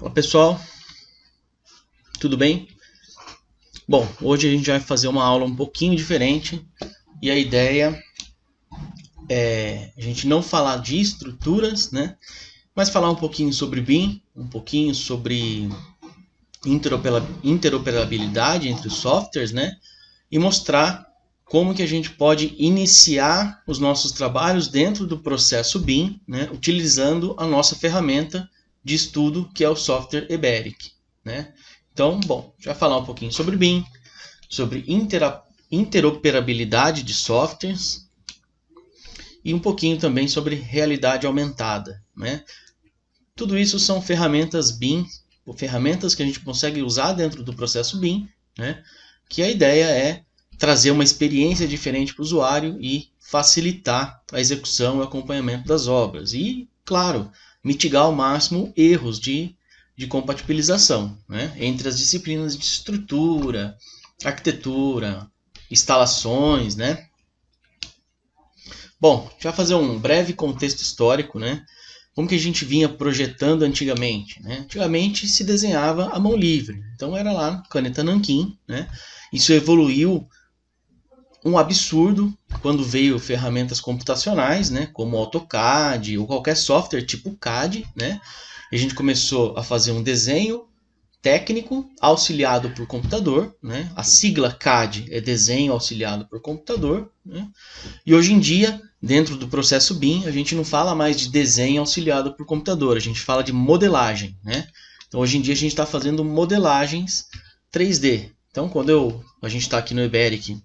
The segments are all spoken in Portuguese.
Olá pessoal, tudo bem? Bom, hoje a gente vai fazer uma aula um pouquinho diferente e a ideia é a gente não falar de estruturas, né? Mas falar um pouquinho sobre BIM, um pouquinho sobre interoperabilidade entre os softwares, né? E mostrar como que a gente pode iniciar os nossos trabalhos dentro do processo BIM, né? Utilizando a nossa ferramenta de estudo que é o software Eberic, né? Então, bom, já falar um pouquinho sobre BIM, sobre interoperabilidade de softwares e um pouquinho também sobre realidade aumentada, né? Tudo isso são ferramentas BIM, ferramentas que a gente consegue usar dentro do processo BIM, né? Que a ideia é trazer uma experiência diferente para o usuário e facilitar a execução e o acompanhamento das obras. E, claro, mitigar ao máximo erros de compatibilização, né? Entre as disciplinas de estrutura, arquitetura, instalações, né? Bom, já fazer um breve contexto histórico, né? Como que a gente vinha projetando antigamente, né? Antigamente se desenhava à mão livre, então era lá caneta nanquim, né? Isso evoluiu um absurdo quando veio ferramentas computacionais, né? Como AutoCAD ou qualquer software tipo CAD, né? A gente começou a fazer um desenho técnico auxiliado por computador, né? A sigla CAD é desenho auxiliado por computador, né? E hoje em dia, dentro do processo BIM, a gente não fala mais de desenho auxiliado por computador, a gente fala de modelagem, né? Então hoje em dia a gente está fazendo modelagens 3D. Então quando a gente está aqui no Eberic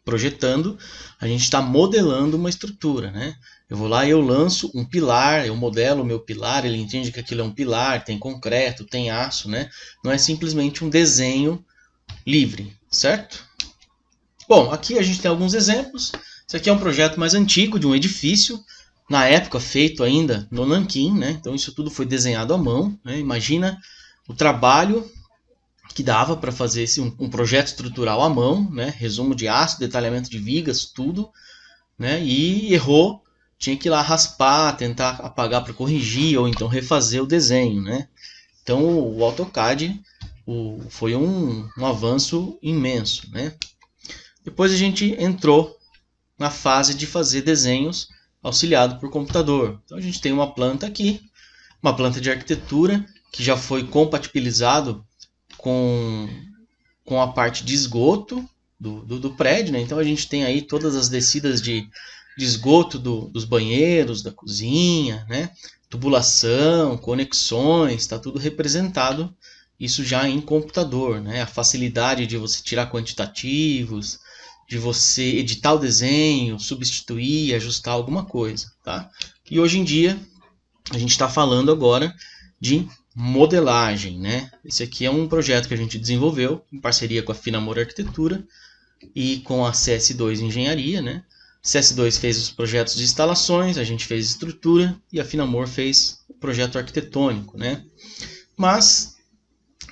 projetando, a gente está modelando uma estrutura, né? Eu vou lá e eu lanço um pilar, eu modelo o meu pilar, ele entende que aquilo é um pilar, tem concreto, tem aço, né? Não é simplesmente um desenho livre, certo? Bom, aqui a gente tem alguns exemplos. Isso aqui é um projeto mais antigo de um edifício, na época feito ainda no nanquim, né? Então isso tudo foi desenhado à mão, né? Imagina o trabalho que dava para fazer um projeto estrutural à mão, né? Resumo de aço, detalhamento de vigas, tudo, né? E errou, tinha que ir lá raspar, tentar apagar para corrigir ou então refazer o desenho, né? Então o AutoCAD foi um avanço imenso, né? Depois a gente entrou na fase de fazer desenhos auxiliado por computador. Então a gente tem uma planta aqui, uma planta de arquitetura que já foi compatibilizado com, com a parte de esgoto do prédio, né? Então a gente tem aí todas as descidas de esgoto dos banheiros, da cozinha, né? Tubulação, conexões, está tudo representado, isso já em computador, né? A facilidade de você tirar quantitativos, de você editar o desenho, substituir, ajustar alguma coisa, tá? E hoje em dia a gente está falando agora de modelagem, né? Esse aqui é um projeto que a gente desenvolveu em parceria com a Finamor Arquitetura e com a CS2 Engenharia, né? CS2 fez os projetos de instalações, a gente fez estrutura e a Finamor fez o projeto arquitetônico, né? Mas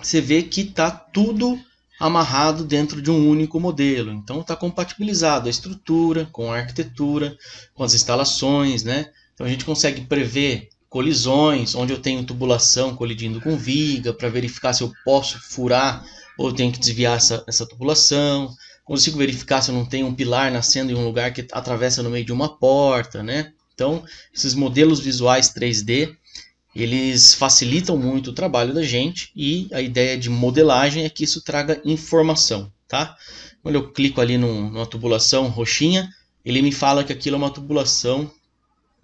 você vê que está tudo amarrado dentro de um único modelo. Então está compatibilizado a estrutura com a arquitetura, com as instalações, né? Então a gente consegue prever colisões, onde eu tenho tubulação colidindo com viga, para verificar se eu posso furar ou eu tenho que desviar essa tubulação. Consigo verificar se eu não tenho um pilar nascendo em um lugar que atravessa no meio de uma porta, né? Então, esses modelos visuais 3D eles facilitam muito o trabalho da gente e a ideia de modelagem é que isso traga informação, tá? Quando eu clico ali numa tubulação roxinha, ele me fala que aquilo é uma tubulação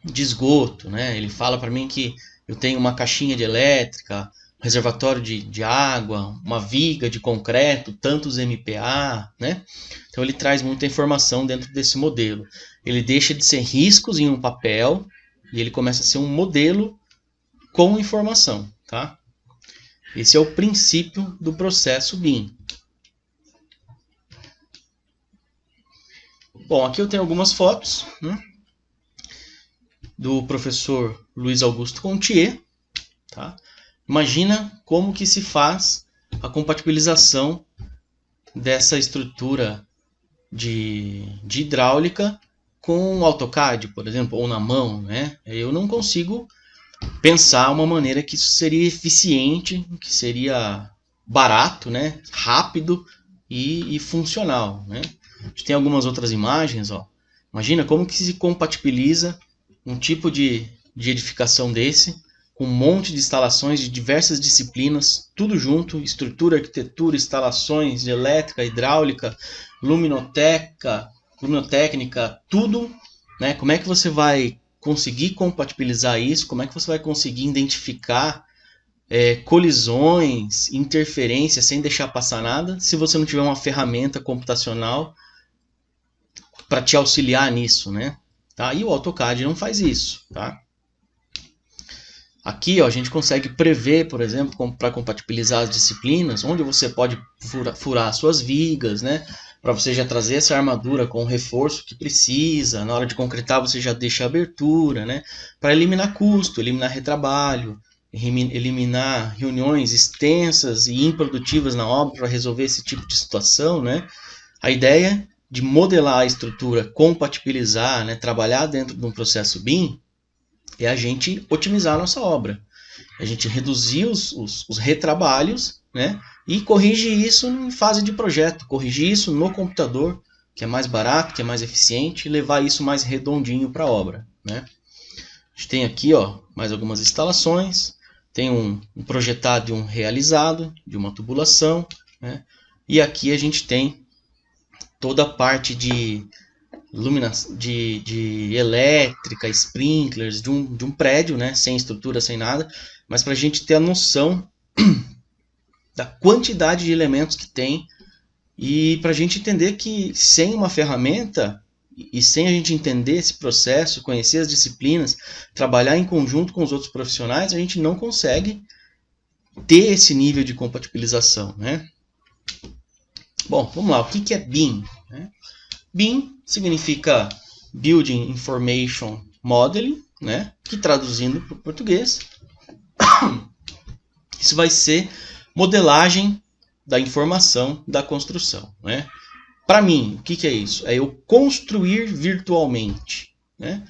de esgoto, né? Ele fala para mim que eu tenho uma caixinha de elétrica, um reservatório de água, uma viga de concreto, tantos MPa, né? Então ele traz muita informação dentro desse modelo. Ele deixa de ser riscos em um papel e ele começa a ser um modelo com informação, tá? Esse é o princípio do processo BIM. Bom, aqui eu tenho algumas fotos, né, do professor Luiz Augusto Contier, tá? Imagina como que se faz a compatibilização dessa estrutura de hidráulica com o AutoCAD, por exemplo, ou na mão, né? Eu não consigo pensar uma maneira que isso seria eficiente, que seria barato, né? Rápido e funcional, né? A gente tem algumas outras imagens, ó. Imagina como que se compatibiliza um tipo de edificação desse, com um monte de instalações de diversas disciplinas, tudo junto, estrutura, arquitetura, instalações de elétrica, hidráulica, luminotécnica, tudo, né? Como é que você vai conseguir compatibilizar isso? Como é que você vai conseguir identificar colisões, interferências sem deixar passar nada, se você não tiver uma ferramenta computacional para te auxiliar nisso, né? Tá? E o AutoCAD não faz isso, tá? Aqui ó, a gente consegue prever, por exemplo, para compatibilizar as disciplinas, onde você pode furar suas vigas, né? Para você já trazer essa armadura com o reforço que precisa. Na hora de concretar você já deixa a abertura, né? Para eliminar custo, eliminar retrabalho, eliminar reuniões extensas e improdutivas na obra para resolver esse tipo de situação, né? A ideia de modelar a estrutura, compatibilizar, né? Trabalhar dentro de um processo BIM, é a gente otimizar a nossa obra. A gente reduzir os retrabalhos, né? E corrigir isso em fase de projeto, corrigir isso no computador, que é mais barato, que é mais eficiente, e levar isso mais redondinho para a obra, né? A gente tem aqui ó, mais algumas instalações, tem um projetado e um realizado, de uma tubulação, né? E aqui a gente tem toda a parte de de elétrica, sprinklers, de um prédio, né? Sem estrutura, sem nada, mas para a gente ter a noção da quantidade de elementos que tem e para a gente entender que sem uma ferramenta e sem a gente entender esse processo, conhecer as disciplinas, trabalhar em conjunto com os outros profissionais, a gente não consegue ter esse nível de compatibilização, né? Bom, vamos lá. O que é BIM? BIM significa Building Information Modeling, né? Que traduzindo para o português, isso vai ser modelagem da informação da construção, né? Para mim, o que é isso? É eu construir virtualmente, né?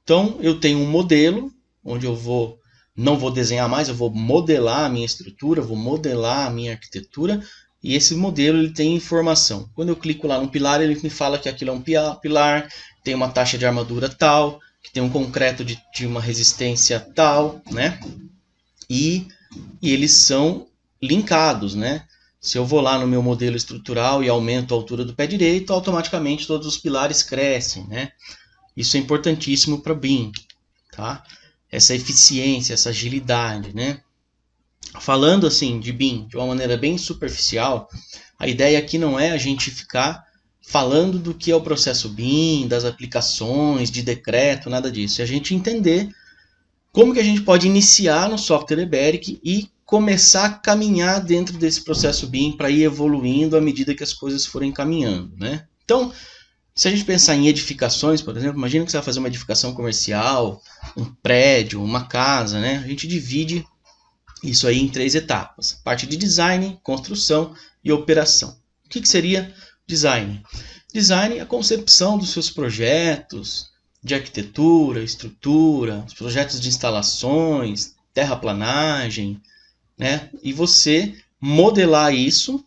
Então, eu tenho um modelo onde eu não vou desenhar mais, eu vou modelar a minha estrutura, vou modelar a minha arquitetura, e esse modelo ele tem informação. Quando eu clico lá no pilar, ele me fala que aquilo é um pilar, tem uma taxa de armadura tal, que tem um concreto de uma resistência tal, né? E eles são linkados, né? Se eu vou lá no meu modelo estrutural e aumento a altura do pé direito, automaticamente todos os pilares crescem, né? Isso é importantíssimo para BIM, tá? Essa eficiência, essa agilidade, né? Falando assim de BIM de uma maneira bem superficial, a ideia aqui não é a gente ficar falando do que é o processo BIM, das aplicações, de decreto, nada disso. É a gente entender como que a gente pode iniciar no software Eberic e começar a caminhar dentro desse processo BIM para ir evoluindo à medida que as coisas forem caminhando, né? Então, se a gente pensar em edificações, por exemplo, imagina que você vai fazer uma edificação comercial, um prédio, uma casa, né? A gente divide isso aí em 3 etapas: parte de design, construção e operação. O que seria design? Design é a concepção dos seus projetos de arquitetura, estrutura, os projetos de instalações, terraplanagem, né? E você modelar isso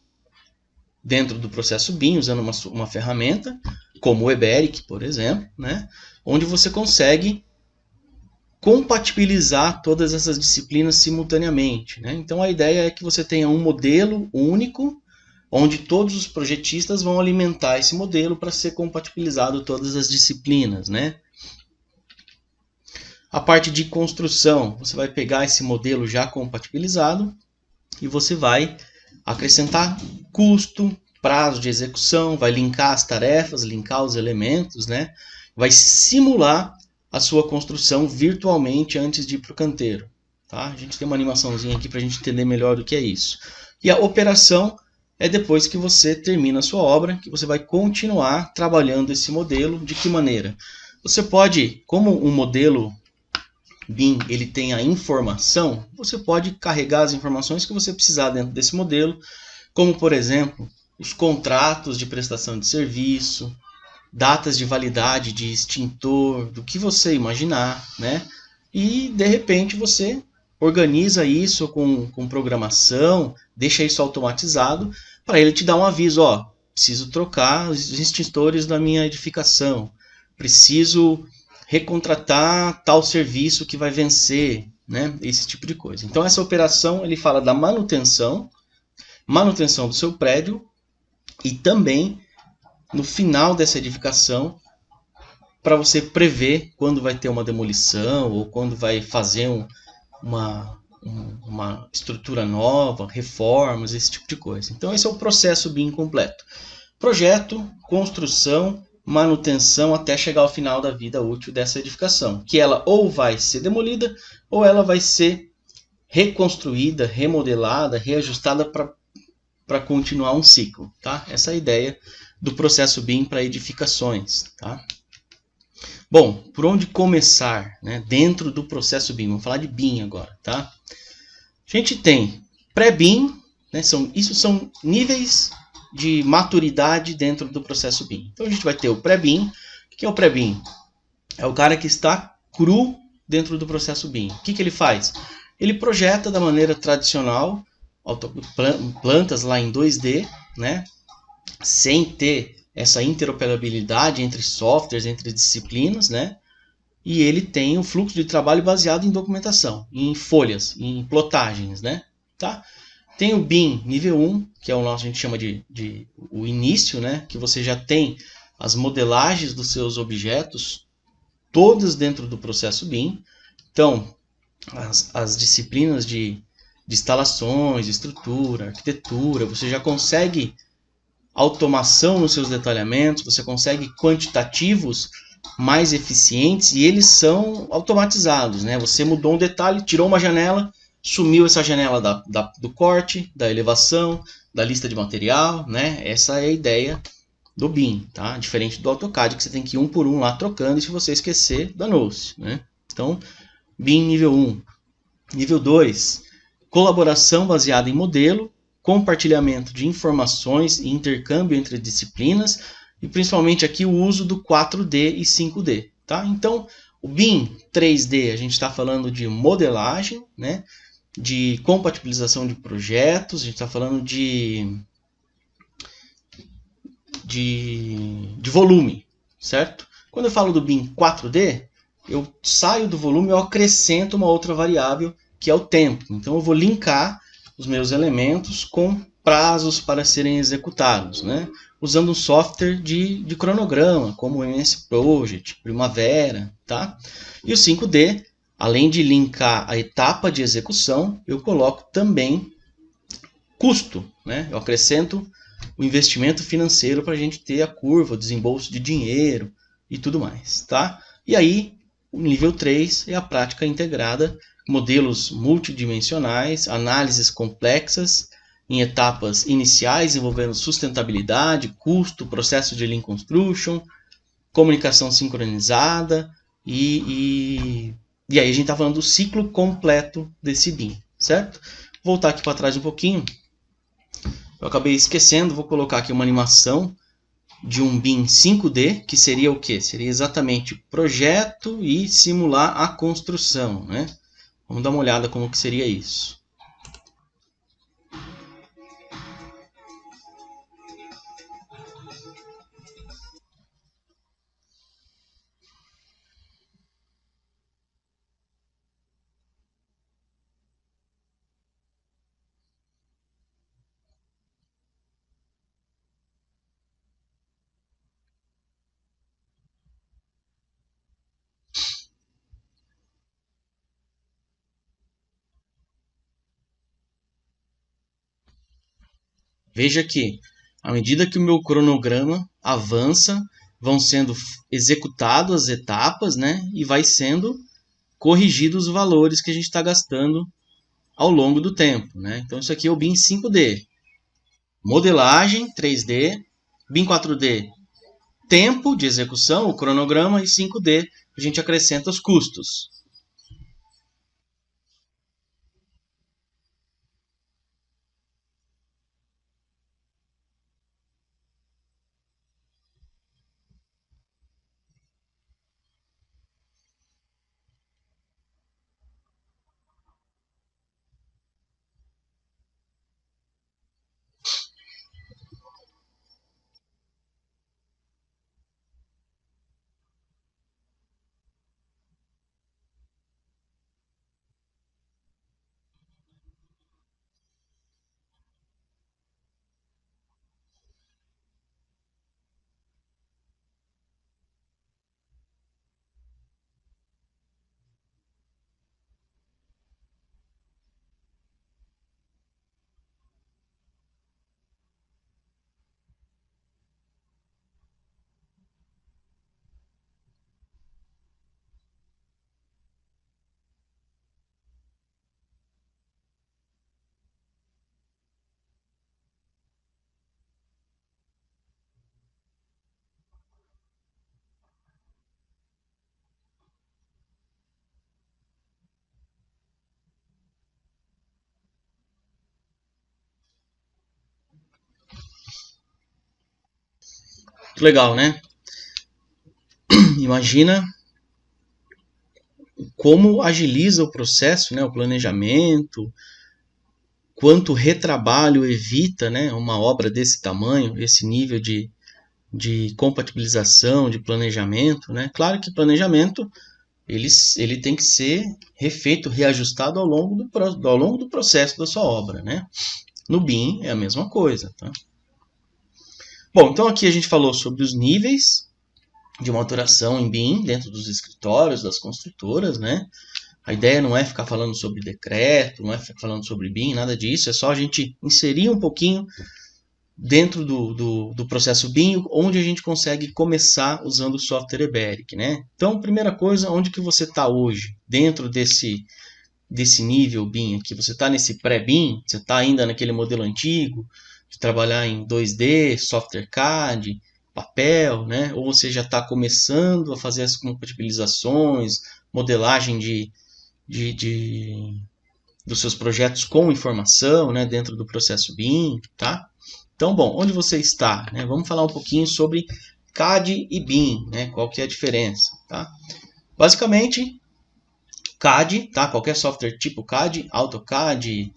dentro do processo BIM, usando uma ferramenta, como o Eberic, por exemplo, né? Onde você consegue compatibilizar todas essas disciplinas simultaneamente, né? Então a ideia é que você tenha um modelo único, onde todos os projetistas vão alimentar esse modelo para ser compatibilizado todas as disciplinas, né? A parte de construção, você vai pegar esse modelo já compatibilizado e você vai acrescentar custo, prazo de execução, vai linkar as tarefas, linkar os elementos, né? Vai simular a sua construção virtualmente antes de ir para o canteiro. Tá? A gente tem uma animaçãozinha aqui para a gente entender melhor o que é isso. E a operação é depois que você termina a sua obra, que você vai continuar trabalhando esse modelo. De que maneira? Você pode, como um modelo BIM ele tem a informação, você pode carregar as informações que você precisar dentro desse modelo, como por exemplo, os contratos de prestação de serviço, datas de validade de extintor, do que você imaginar, né? e de repente você organiza isso com programação, deixa isso automatizado para ele te dar um aviso, ó, preciso trocar os extintores da minha edificação, preciso recontratar tal serviço que vai vencer, né? Esse tipo de coisa. Então essa operação ele fala da manutenção do seu prédio e também no final dessa edificação para você prever quando vai ter uma demolição ou quando vai fazer uma estrutura nova, reformas, esse tipo de coisa. Então esse é o processo BIM completo. Projeto, construção, manutenção até chegar ao final da vida útil dessa edificação, que ela ou vai ser demolida ou ela vai ser reconstruída, remodelada, reajustada para continuar um ciclo. Tá? Essa é a ideia do processo BIM para edificações. Tá? Bom, por onde começar, né? Dentro do processo BIM? Vamos falar de BIM agora, tá? A gente tem pré-BIM, né? Isso são níveis de maturidade dentro do processo BIM. Então a gente vai ter o pré-BIM. O que é o pré-BIM? É o cara que está cru dentro do processo BIM. O que ele faz? Ele projeta da maneira tradicional, plantas lá em 2D, né? Sem ter essa interoperabilidade entre softwares, entre disciplinas, né? E ele tem o fluxo de trabalho baseado em documentação, em folhas, em plotagens, né? Tá? Tem o BIM nível 1, que é o nosso, a gente chama de o início, né? Que você já tem as modelagens dos seus objetos todas dentro do processo BIM. Então, as disciplinas de instalações, de estrutura, arquitetura, você já consegue automação nos seus detalhamentos, você consegue quantitativos mais eficientes e eles são automatizados, né? Você mudou um detalhe, tirou uma janela, sumiu essa janela do corte, da elevação, da lista de material, né? Essa é a ideia do BIM, tá? Diferente do AutoCAD, que você tem que ir um por um lá trocando e se você esquecer, danou-se, né? Então, BIM nível 1. Nível 2, colaboração baseada em modelo, compartilhamento de informações e intercâmbio entre disciplinas e principalmente aqui o uso do 4D e 5D. Tá? Então, o BIM 3D, a gente está falando de modelagem, né? De compatibilização de projetos, a gente está falando de volume, certo? Quando eu falo do BIM 4D, eu saio do volume e eu acrescento uma outra variável que é o tempo. Então eu vou linkar os meus elementos com prazos para serem executados, né? Usando um software de cronograma, como o MS Project, Primavera, tá? E o 5D, além de linkar a etapa de execução, eu coloco também custo, né? Eu acrescento o investimento financeiro para a gente ter a curva, o desembolso de dinheiro e tudo mais, tá? E aí, o nível 3 é a prática integrada, modelos multidimensionais, análises complexas em etapas iniciais envolvendo sustentabilidade, custo, processo de Lean Construction, comunicação sincronizada e aí a gente está falando do ciclo completo desse BIM, certo? Vou voltar aqui para trás um pouquinho. Eu acabei esquecendo, vou colocar aqui uma animação de um BIM 5D, que seria o quê? Seria exatamente projeto e simular a construção, né? Vamos dar uma olhada como que seria isso. Veja que, à medida que o meu cronograma avança, vão sendo executadas as etapas, né? E vai sendo corrigidos os valores que a gente está gastando ao longo do tempo, né? Então isso aqui é o BIM 5D. Modelagem 3D, BIM 4D, tempo de execução, o cronograma, e 5D a gente acrescenta os custos. Muito legal, né? Imagina como agiliza o processo, né? O planejamento, quanto retrabalho evita, né? Uma obra desse tamanho, esse nível de compatibilização, de planejamento, né? Claro que planejamento ele tem que ser refeito, reajustado ao longo do processo da sua obra, né? No BIM é a mesma coisa, tá? Bom, então aqui a gente falou sobre os níveis de maturação em BIM dentro dos escritórios, das construtoras, né? A ideia não é ficar falando sobre decreto, não é ficar falando sobre BIM, nada disso, é só a gente inserir um pouquinho dentro do processo BIM, onde a gente consegue começar usando o software Eberic, né? Então, primeira coisa, onde que você está hoje? Dentro desse nível BIM aqui, você está nesse pré-BIM? Você está ainda naquele modelo antigo, de trabalhar em 2D, software CAD, papel, né? Ou você já está começando a fazer as compatibilizações, modelagem dos seus projetos com informação, né? Dentro do processo BIM, tá? Então, bom, onde você está? Né? Vamos falar um pouquinho sobre CAD e BIM, né? Qual que é a diferença, tá? Basicamente, CAD, tá? Qualquer software tipo CAD, AutoCAD,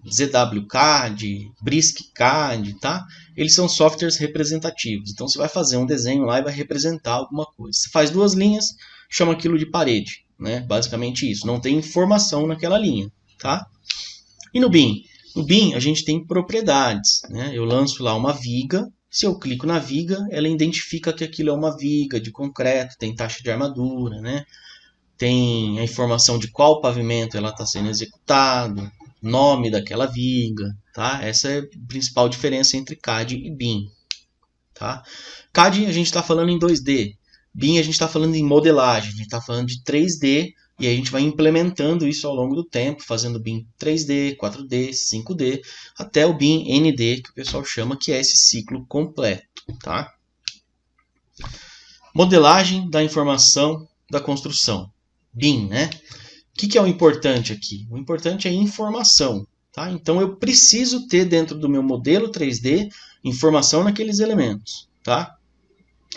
ZWCAD, BriskCAD, tá? Eles são softwares representativos. Então, você vai fazer um desenho lá e vai representar alguma coisa. Você faz duas linhas, chama aquilo de parede, né? Basicamente isso. Não tem informação naquela linha, tá? E no BIM? No BIM, a gente tem propriedades, né? Eu lanço lá uma viga, se eu clico na viga, ela identifica que aquilo é uma viga de concreto, tem taxa de armadura, né? Tem a informação de qual pavimento ela está sendo executado, nome daquela viga, tá? Essa é a principal diferença entre CAD e BIM, tá? CAD a gente está falando em 2D, BIM a gente está falando em modelagem, a gente está falando de 3D, e aí a gente vai implementando isso ao longo do tempo, fazendo BIM 3D, 4D, 5D, até o BIM ND, que o pessoal chama, que é esse ciclo completo, tá? Modelagem da informação da construção. BIM, né? O que é o importante aqui? O importante é informação, tá? Então eu preciso ter dentro do meu modelo 3D informação naqueles elementos, tá?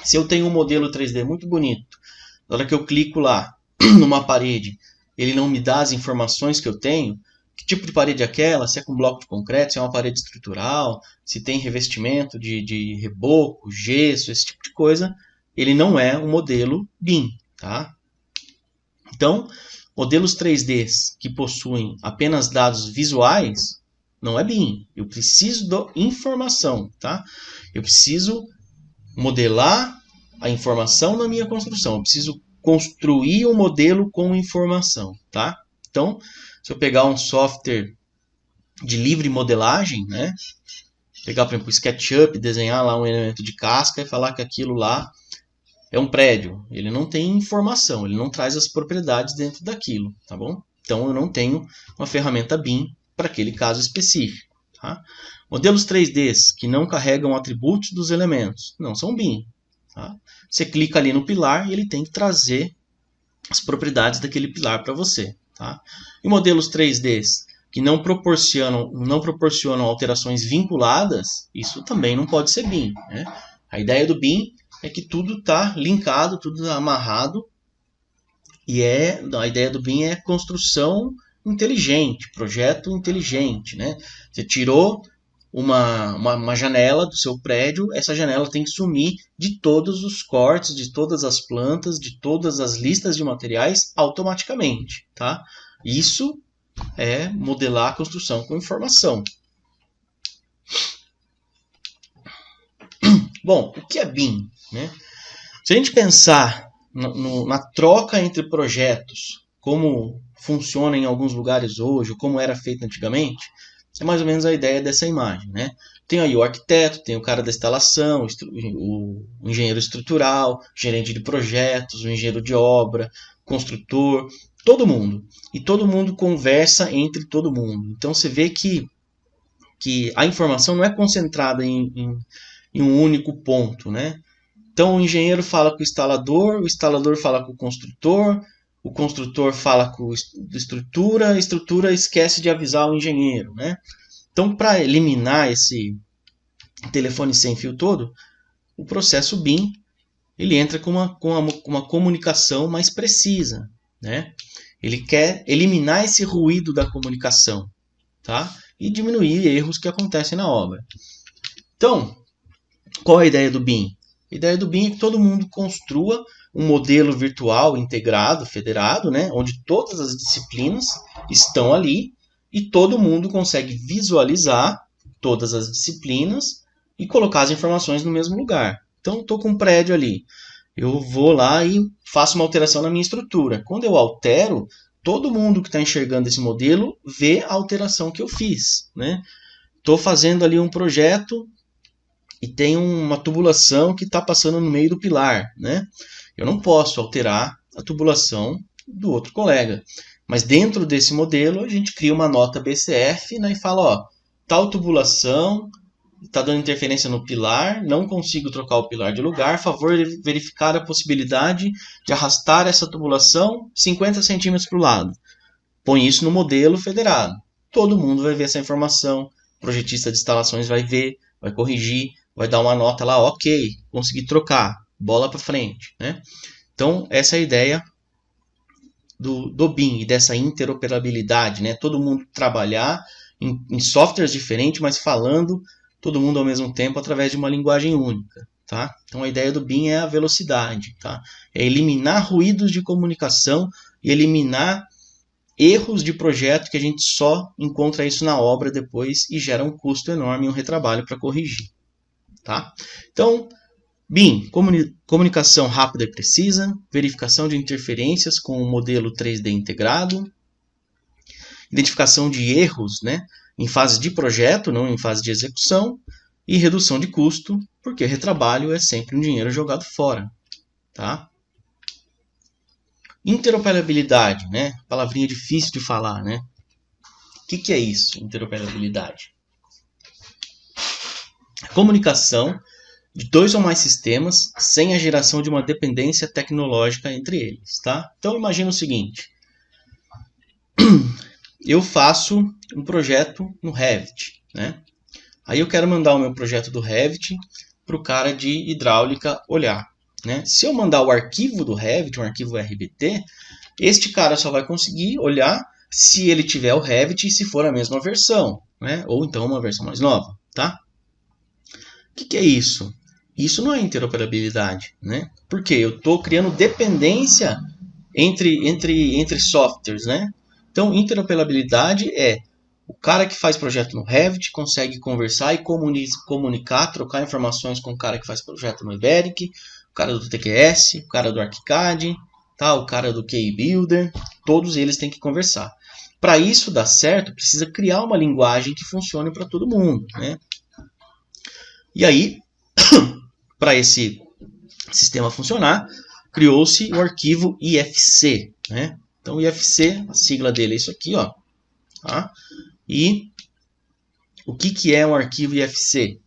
Se eu tenho um modelo 3D muito bonito, na hora que eu clico lá numa parede, ele não me dá as informações que eu tenho, que tipo de parede é aquela, se é com bloco de concreto, se é uma parede estrutural, se tem revestimento de reboco, gesso, esse tipo de coisa, ele não é um modelo BIM, tá? Então, modelos 3D que possuem apenas dados visuais, não é BIM. Eu preciso de informação, tá? Eu preciso modelar a informação na minha construção. Eu preciso construir um modelo com informação, tá? Então, se eu pegar um software de livre modelagem, né? Pegar, por exemplo, o SketchUp, desenhar lá um elemento de casca e falar que aquilo lá é um prédio. Ele não tem informação, ele não traz as propriedades dentro daquilo, tá bom? Então, eu não tenho uma ferramenta BIM para aquele caso específico, tá? Modelos 3Ds que não carregam atributos dos elementos não são BIM. Tá? Você clica ali no pilar e ele tem que trazer as propriedades daquele pilar para você. Tá? E modelos 3Ds que não proporcionam alterações vinculadas, isso também não pode ser BIM. Né? A ideia do BIM é que tudo está linkado, tudo tá amarrado, e a ideia do BIM é construção inteligente, projeto inteligente. Né? Você tirou uma janela do seu prédio, essa janela tem que sumir de todos os cortes, de todas as plantas, de todas as listas de materiais automaticamente, tá? Isso é modelar a construção com informação. Bom, o que é BIM? Né? Se a gente pensar na troca entre projetos, como funciona em alguns lugares hoje, ou como era feito antigamente, é mais ou menos a ideia dessa imagem, né? Tem aí o arquiteto, tem o cara da instalação, o engenheiro estrutural, gerente de projetos, o engenheiro de obra, construtor, todo mundo. E todo mundo conversa entre todo mundo. Então você vê que a informação não é concentrada em um único ponto, né? Então o engenheiro fala com o instalador fala com o construtor fala com a estrutura esquece de avisar o engenheiro, né? Então, para eliminar telefone sem fio todo, o processo BIM ele entra com uma comunicação mais precisa, né? Ele quer eliminar esse ruído da comunicação, tá? E diminuir erros que acontecem na obra. Então, qual é a ideia do BIM? A ideia do BIM é que todo mundo construa um modelo virtual integrado, federado, né? Onde todas as disciplinas estão ali e todo mundo consegue visualizar todas as disciplinas e colocar as informações no mesmo lugar. Então, estou com um prédio ali. Eu vou lá e faço uma alteração na minha estrutura. Quando eu altero, todo mundo que está enxergando esse modelo vê a alteração que eu fiz, né? Estou fazendo ali um projeto e tem uma tubulação que está passando no meio do pilar, né? Eu não posso alterar a tubulação do outro colega. Mas dentro desse modelo, a gente cria uma nota BCF, né, e fala, ó, tal tubulação está dando interferência no pilar, não consigo trocar o pilar de lugar, favor de verificar a possibilidade de arrastar essa tubulação 50 centímetros para o lado. Põe isso no modelo federado. Todo mundo vai ver essa informação, o projetista de instalações vai ver, vai corrigir, vai dar uma nota lá, ok, consegui trocar, bola para frente, né? Então, essa é a ideia do BIM e dessa interoperabilidade, né? Todo mundo trabalhar em softwares diferentes, mas falando todo mundo ao mesmo tempo através de uma linguagem única, tá? Então a ideia do BIM é a velocidade, tá? É eliminar ruídos de comunicação e eliminar erros de projeto que a gente só encontra isso na obra depois e gera um custo enorme e um retrabalho para corrigir, tá? Então, BIM, comunicação rápida e precisa, verificação de interferências com o modelo 3D integrado, identificação de erros, né, em fase de projeto, não em fase de execução, e redução de custo, porque retrabalho é sempre um dinheiro jogado fora, tá? Interoperabilidade, né? Palavrinha difícil de falar, né? O que é isso, interoperabilidade? Comunicação de dois ou mais sistemas sem a geração de uma dependência tecnológica entre eles, tá? Então imagina o seguinte: eu faço um projeto no Revit, né? Aí eu quero mandar o meu projeto do Revit para o cara de hidráulica olhar, né? Se eu mandar o arquivo do Revit, um arquivo RBT, este cara só vai conseguir olhar se ele tiver o Revit e se for a mesma versão, né? Ou então uma versão mais nova, tá? O que é isso? Isso não é interoperabilidade, né? Porque eu estou criando dependência entre softwares, né? Então, interoperabilidade é o cara que faz projeto no Revit consegue conversar e comunicar, trocar informações com o cara que faz projeto no Iberic, o cara do TQS, o cara do ArchiCAD, tá? O cara do KeyBuilder, todos eles têm que conversar. Para isso dar certo, precisa criar uma linguagem que funcione para todo mundo, né? E aí, para esse sistema funcionar, criou-se o arquivo IFC, né? Então, o IFC, a sigla dele é isso aqui, ó. Tá? E o que é um arquivo IFC?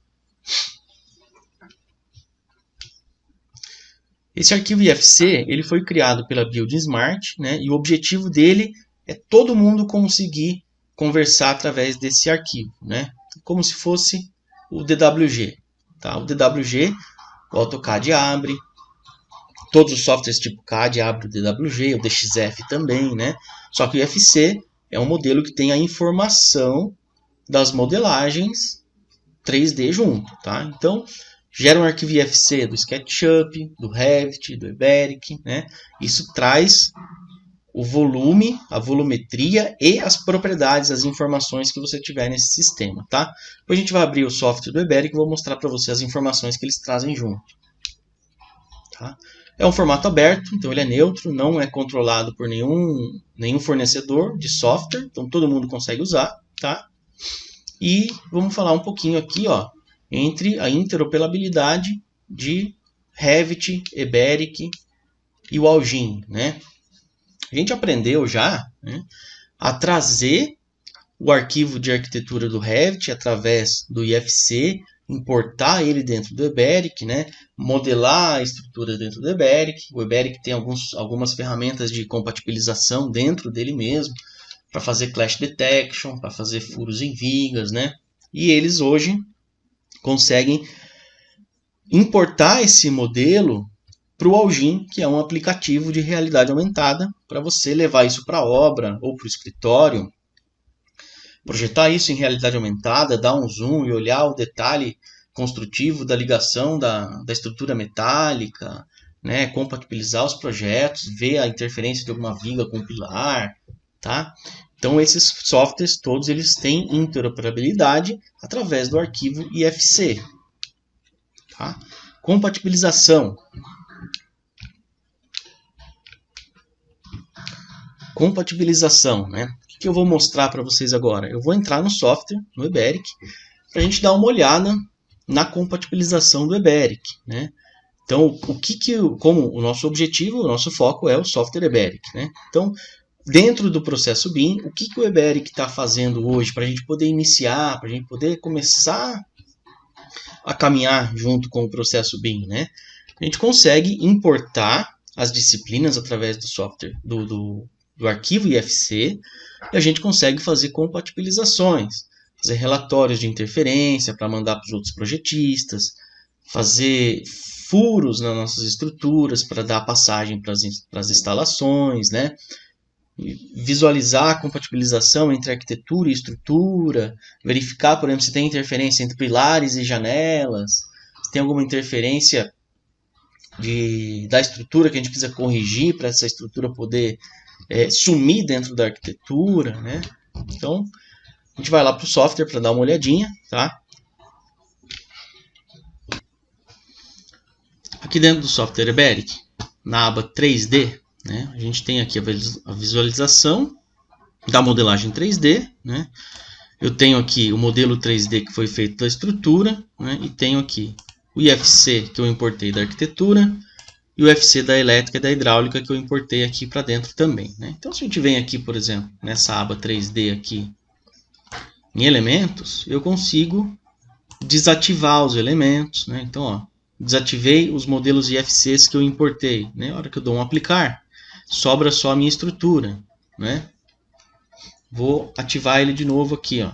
Esse arquivo IFC ele foi criado pela Building Smart, né? E o objetivo dele é todo mundo conseguir conversar através desse arquivo, né? Como se fosse o DWG. Tá? O DWG, o AutoCAD abre, todos os softwares tipo CAD abrem o DWG, o DXF também, né? Só que o IFC é um modelo que tem a informação das modelagens 3D junto, tá? Então, gera um arquivo IFC do SketchUp, do Revit, do Iberic, né? Isso traz o volume, a volumetria e as propriedades, as informações que você tiver nesse sistema, tá? Depois a gente vai abrir o software do Iberic e vou mostrar para você as informações que eles trazem junto, tá? É um formato aberto, então ele é neutro, não é controlado por nenhum fornecedor de software, então todo mundo consegue usar, tá? E vamos falar um pouquinho aqui, ó, entre a interoperabilidade de Revit, Iberic e o Algin, né? A gente aprendeu já, né, a trazer o arquivo de arquitetura do Revit através do IFC, importar ele dentro do Iberic, né, modelar a estrutura dentro do Iberic. O Iberic tem algumas ferramentas de compatibilização dentro dele mesmo, para fazer clash detection, para fazer furos em vigas, né? E eles hoje conseguem importar esse modelo para o Algin, que é um aplicativo de realidade aumentada, para você levar isso para a obra ou para o escritório, projetar isso em realidade aumentada, dar um zoom e olhar o detalhe construtivo da ligação da estrutura metálica, né, compatibilizar os projetos, ver a interferência de alguma viga com pilar, tá? Então esses softwares todos eles têm interoperabilidade através do arquivo IFC, tá? Compatibilização. Compatibilização, né? O que eu vou mostrar para vocês agora? Eu vou entrar no software, no Eberic, para a gente dar uma olhada na compatibilização do Eberic, né? Então, como o nosso objetivo, o nosso foco é o software Eberic, né? Então, dentro do processo BIM, o que o Eberic está fazendo hoje para a gente poder iniciar, para a gente poder começar a caminhar junto com o processo BIM, né? A gente consegue importar as disciplinas através do software, do arquivo IFC, e a gente consegue fazer compatibilizações, fazer relatórios de interferência para mandar para os outros projetistas, fazer furos nas nossas estruturas para dar passagem para as instalações, né? Visualizar a compatibilização entre arquitetura e estrutura, verificar, por exemplo, se tem interferência entre pilares e janelas, se tem alguma interferência da estrutura que a gente precisa corrigir para essa estrutura poder sumir dentro da arquitetura, né? Então, a gente vai lá para o software para dar uma olhadinha, tá? Aqui dentro do software Eberic, na aba 3D, né, a gente tem aqui a visualização da modelagem 3D, né? Eu tenho aqui o modelo 3D que foi feito da estrutura, né? E tenho aqui o IFC que eu importei da arquitetura e o IFC da elétrica e da hidráulica que eu importei aqui para dentro também, né? Então, se a gente vem aqui, por exemplo, nessa aba 3D aqui, em elementos, eu consigo desativar os elementos, né? Então, ó, desativei os modelos IFCs que eu importei, né? Na hora que eu dou um aplicar, sobra só a minha estrutura, né? Vou ativar ele de novo aqui, ó,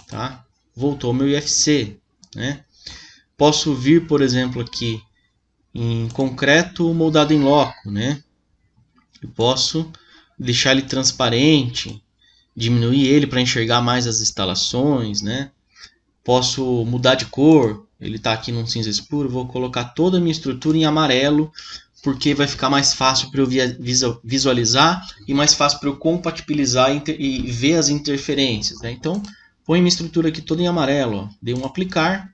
tá? Voltou meu IFC, né? Posso vir, por exemplo, aqui em concreto moldado em loco, né? Eu posso deixar ele transparente, diminuir ele para enxergar mais as instalações, né? Posso mudar de cor, ele está aqui num cinza escuro, vou colocar toda a minha estrutura em amarelo, porque vai ficar mais fácil para eu visualizar e mais fácil para eu compatibilizar e ver as interferências, né? Então, põe minha estrutura aqui toda em amarelo, ó. Dei um aplicar.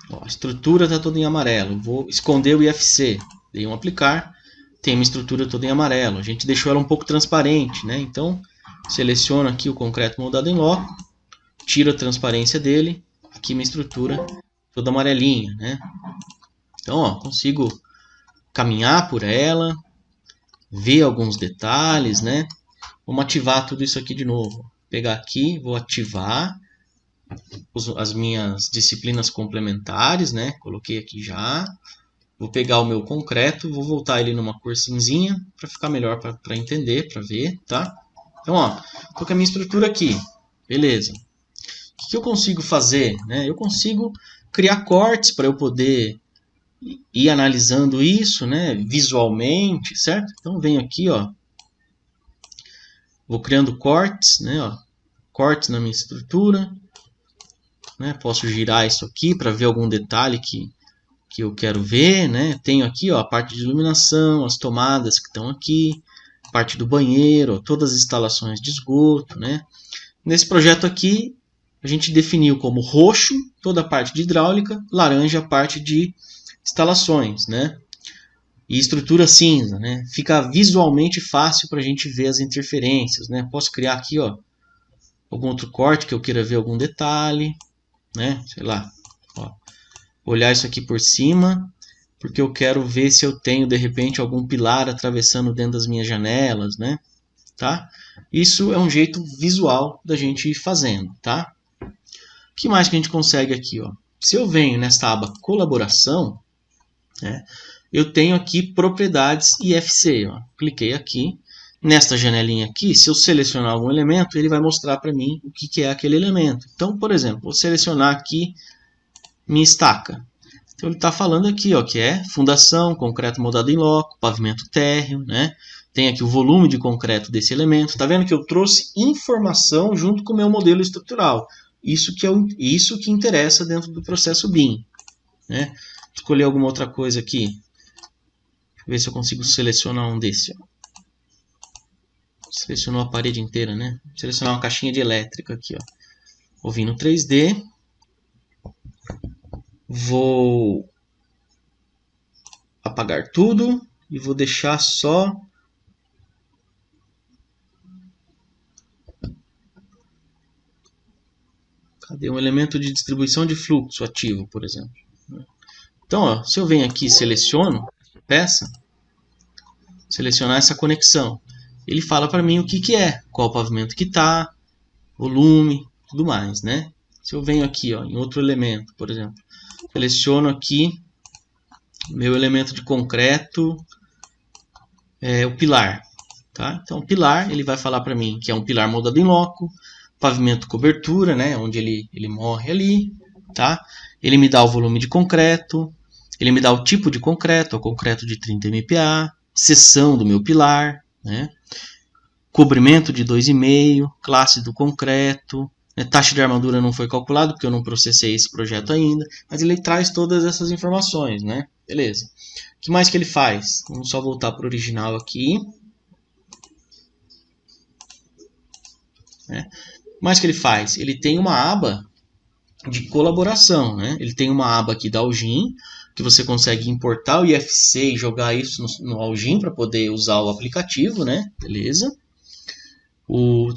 Ó, a estrutura está toda em amarelo. Vou esconder o IFC. Dei um aplicar. Tem minha estrutura toda em amarelo. A gente deixou ela um pouco transparente, né? Então, seleciono aqui o concreto moldado em loco. Tiro a transparência dele. Aqui minha estrutura toda amarelinha, né? Então, ó, consigo caminhar por ela, ver alguns detalhes, né? Vamos ativar tudo isso aqui de novo. Vou pegar aqui, vou ativar as minhas disciplinas complementares, né? Coloquei aqui já. Vou pegar o meu concreto, vou voltar ele numa cor cinzinha para ficar melhor para entender, para ver, tá? Então, ó, tô com a minha estrutura aqui, beleza. O que eu consigo fazer, né? Eu consigo criar cortes para eu poder ir analisando isso, né? Visualmente, certo? Então, venho aqui, ó, vou criando cortes, né? Ó, cortes na minha estrutura. Né? Posso girar isso aqui para ver algum detalhe que eu quero ver, né? Tenho aqui, ó, a parte de iluminação, as tomadas que estão aqui, a parte do banheiro, ó, todas as instalações de esgoto, né? Nesse projeto aqui, a gente definiu como roxo toda a parte de hidráulica, laranja a parte de instalações, né? E estrutura cinza, né? Fica visualmente fácil para a gente ver as interferências, né? Posso criar aqui, ó, algum outro corte que eu queira ver algum detalhe, né? Sei lá, ó, olhar isso aqui por cima, porque eu quero ver se eu tenho de repente algum pilar atravessando dentro das minhas janelas, né? Tá? Isso é um jeito visual da gente ir fazendo, tá? O que mais que a gente consegue aqui, ó? Se eu venho nesta aba colaboração, né, eu tenho aqui propriedades IFC, ó. Cliquei aqui. Nesta janelinha aqui, se eu selecionar algum elemento, ele vai mostrar para mim o que é aquele elemento. Então, por exemplo, vou selecionar aqui minha estaca. Então ele está falando aqui, ó, que é fundação, concreto moldado em loco, pavimento térreo, né? Tem aqui o volume de concreto desse elemento. Está vendo que eu trouxe informação junto com o meu modelo estrutural. Isso que interessa dentro do processo BIM, né? Escolher alguma outra coisa aqui. Deixa eu ver se eu consigo selecionar um desse. Ó. Selecionou a parede inteira, né? Vou selecionar uma caixinha de elétrica aqui, ó. Vou vir no 3D. Vou apagar tudo e vou deixar só cadê um elemento de distribuição de fluxo ativo, por exemplo. Então, ó, se eu venho aqui e seleciono peça, selecionar essa conexão, ele fala para mim o que é, qual o pavimento que está, volume, tudo mais, né? Se eu venho aqui, ó, em outro elemento, por exemplo, seleciono aqui meu elemento de concreto, o pilar. Tá? Então, o pilar, ele vai falar para mim que é um pilar moldado em loco, pavimento cobertura, né, onde ele morre ali. Tá? Ele me dá o volume de concreto, ele me dá o tipo de concreto, o concreto de 30 MPa, seção do meu pilar, né? Cobrimento de 2,5, classe do concreto, taxa de armadura não foi calculado porque eu não processei esse projeto ainda, mas ele traz todas essas informações, né? Beleza. O que mais que ele faz? Vamos só voltar para o original aqui. O que mais que ele faz? Ele tem uma aba de colaboração, né? Ele tem uma aba aqui da Algin, que você consegue importar o IFC e jogar isso no Algin para poder usar o aplicativo, né? Beleza.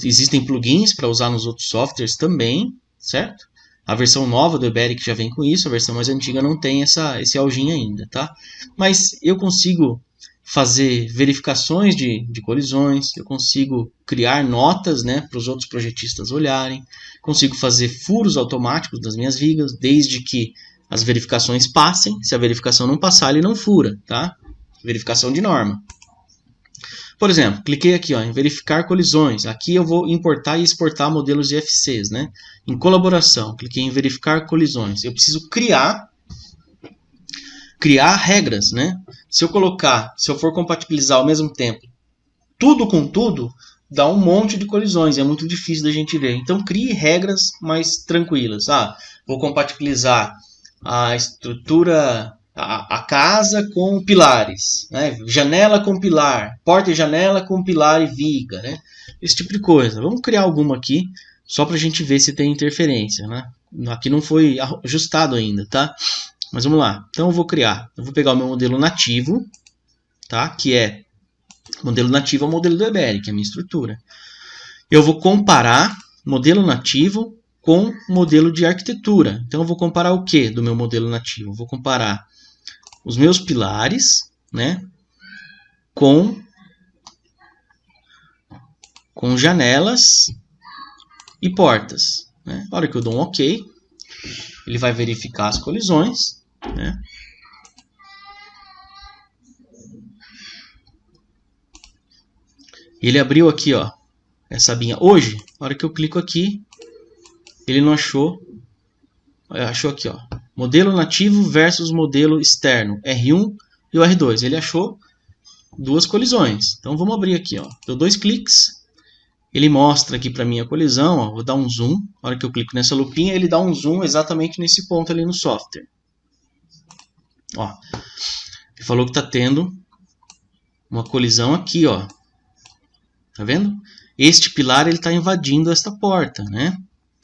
Existem plugins para usar nos outros softwares também, certo? A versão nova do Eberic já vem com isso, a versão mais antiga não tem esse Algin ainda, tá? Mas eu consigo fazer verificações de colisões, eu consigo criar notas, né, para os outros projetistas olharem, consigo fazer furos automáticos das minhas vigas, desde que as verificações passem. Se a verificação não passar, ele não fura, tá? Verificação de norma. Por exemplo, cliquei aqui, ó, em verificar colisões. Aqui eu vou importar e exportar modelos de FCs, né? Em colaboração, cliquei em verificar colisões. Eu preciso criar regras, né? Se eu for compatibilizar ao mesmo tempo tudo com tudo, dá um monte de colisões, é muito difícil da gente ver. Então crie regras mais tranquilas. Vou compatibilizar a estrutura, a casa com pilares, né? Janela com pilar, porta e janela com pilar e viga, né? Esse tipo de coisa. Vamos criar alguma aqui, só para a gente ver se tem interferência, né? Aqui não foi ajustado ainda, tá? Mas vamos lá. Então eu vou pegar o meu modelo nativo, tá? Que é o modelo nativo é o modelo do Eberic, que é a minha estrutura. Eu vou comparar modelo nativo com modelo de arquitetura. Então eu vou comparar o que do meu modelo nativo? Eu vou comparar os meus pilares, né, com janelas e portas, né? Na hora que eu dou um OK, ele vai verificar as colisões, né? Ele abriu aqui, ó, essa abinha. Hoje, na hora que eu clico aqui, ele não achou. Achou aqui, ó, modelo nativo versus modelo externo, R1 e o R2. Ele achou duas colisões. Então vamos abrir aqui, ó. Deu 2 cliques. Ele mostra aqui para mim a colisão, ó. Vou dar um zoom. Na hora que eu clico nessa lupinha, ele dá um zoom exatamente nesse ponto ali no software. Ó, ele falou que está tendo uma colisão aqui, ó. Tá vendo? Este pilar ele está invadindo esta porta, né?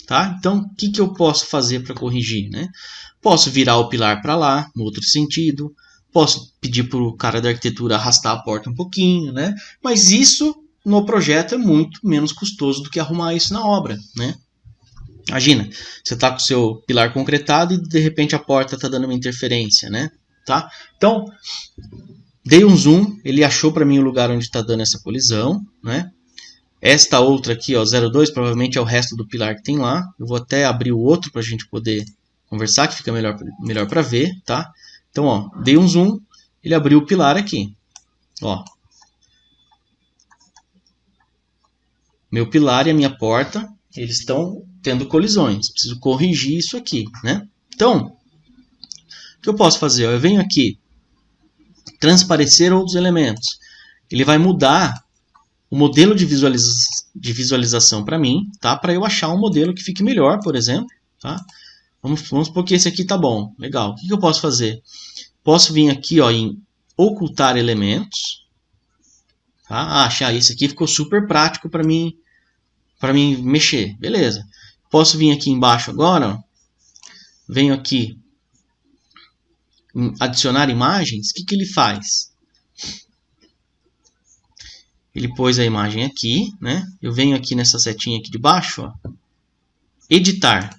Tá? Então, o que eu posso fazer para corrigir, né? Posso virar o pilar para lá, no outro sentido. Posso pedir para o cara da arquitetura arrastar a porta um pouquinho, né? Mas isso no projeto é muito menos custoso do que arrumar isso na obra, né? Imagina, você está com o seu pilar concretado e de repente a porta está dando uma interferência, né? Tá? Então, dei um zoom, ele achou para mim o lugar onde está dando essa colisão, né? Esta outra aqui, ó, 02, provavelmente é o resto do pilar que tem lá. Eu vou até abrir o outro para a gente poder conversar, que fica melhor para ver, tá? Então, ó, dei um zoom, ele abriu o pilar aqui, ó. Meu pilar e a minha porta, eles estão tendo colisões. Preciso corrigir isso aqui, né? Então, o que eu posso fazer? Eu venho aqui, transparecer outros elementos. Ele vai mudar o modelo de visualização para mim, tá? Para eu achar um modelo que fique melhor, por exemplo, tá? Vamos supor que esse aqui tá bom, legal. O que eu posso fazer? Posso vir aqui, ó, em ocultar elementos, tá? Achar esse aqui ficou super prático para mim mexer, beleza? Posso vir aqui embaixo agora, ó, venho aqui em adicionar imagens. O que ele faz? Ele pôs a imagem aqui, né? Eu venho aqui nessa setinha aqui de baixo, ó, editar.